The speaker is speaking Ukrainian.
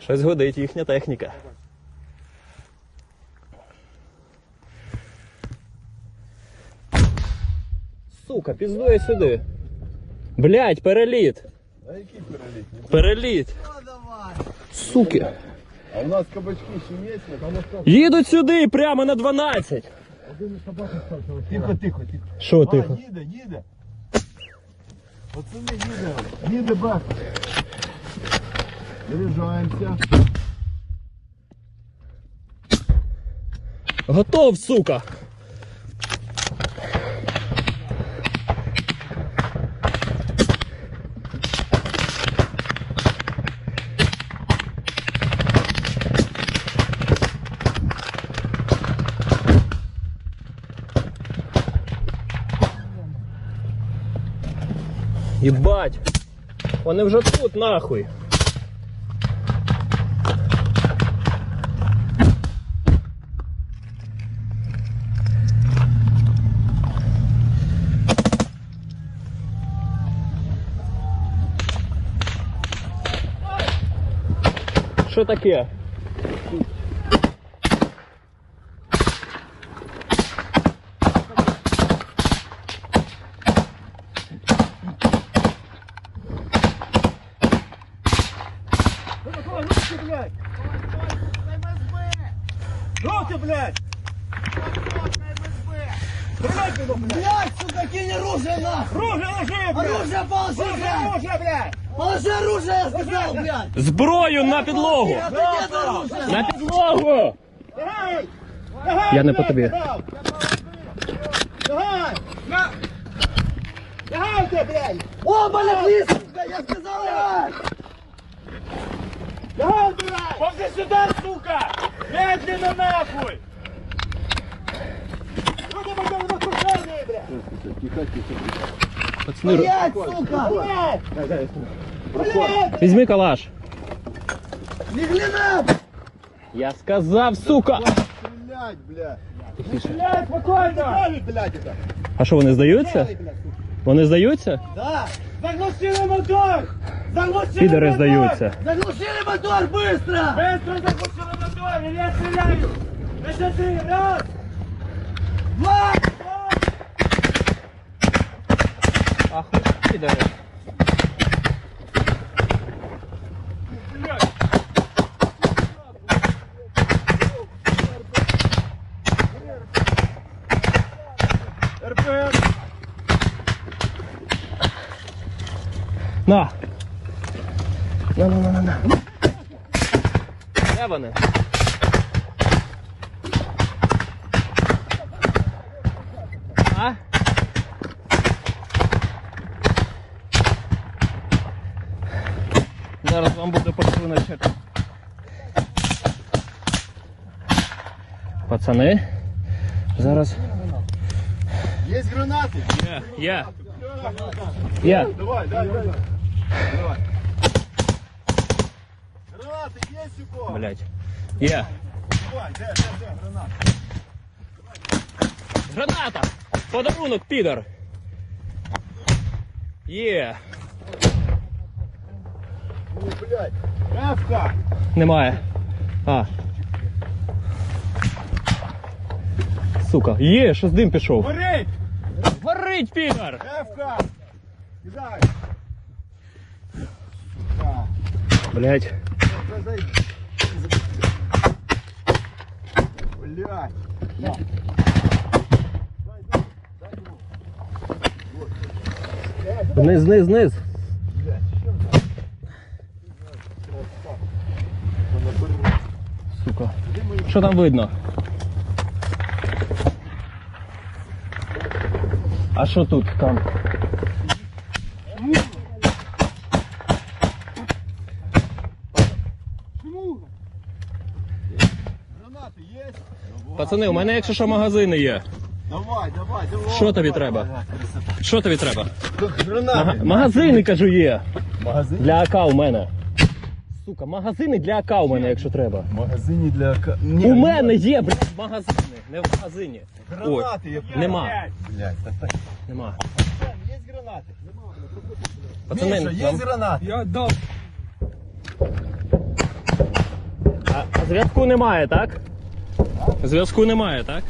Щось годить їхня техніка. Сука, піздує сюди. Блять, переліт. А який переліт? Переліт. Суки. А у нас кабачки ще є, а нас там... Їдуть сюди, прямо на 12. Тихо, тихо, тихо. Що тихо? Їде. Пацани, їде бак. Заряджаємося. Готов, сука. Єбать, вони вже тут, нахуй. Що таке? Руки, блядь! Блядь, сука, кинь оружие нахуй! Оружие ложи, блядь! Оружие положи, блядь! Оружие, блядь! Положи оружие, я сказал, блядь! Зброю на підлогу! Отойди от оружия! На підлогу! Давай! Я не по тобі. Давай! Давай ты, блядь! О, блядь, лист, сука, я сказал, блядь! Давай, блядь! Ползи сюда, сука! Медленно, нахуй! Люди пойдем в окружение, блядь! Пацани, Блядь, сука! Блядь! Блядь! візьми калаш. Легли на! Я сказав, сука! Стрілять, блядь. Блядь, спокойно! Блядь, это. А що, вони здаються? Вони здаються? Да! Заглушили мотор! Заглушили Підери мотор! здаються. Заглушили мотор, быстро! Быстро заглушили мотор, или я стреляю! На 4, раз! Два! Ахуй, підери. РПР! На! На. Де вони? А? Зараз вам буде подаруночок. Пацани, зараз... Є гранати? Я. Давай. Гранати є у кого? Блять. Я. Давай, де гранати? Граната! Подарунок, підар! Є! Ну, блядь. Евка! Немає. А. Сука. Є, щось дим пішов. Горить! Варить, підар! Евка! Кидай! Блять. Блядь! Вниз. Сука. Що там видно? А що тут там? Гранати є? Пацани, у мене якщо що магазини є. Давай. Що тобі треба? Що тобі треба? Гранати! Магазини, кажу, є. Магазин? Для АК у мене. Сука, магазини для АК у мене, якщо треба. В магазині для... У мене є, блядь, магазини, не в магазині. Гранати є. Нема. Блядь, так. Нема. Є гранати? Пацани, Міша, є нам- гранати? Я дал! Зв'язку немає, так? Зв'язку немає, так?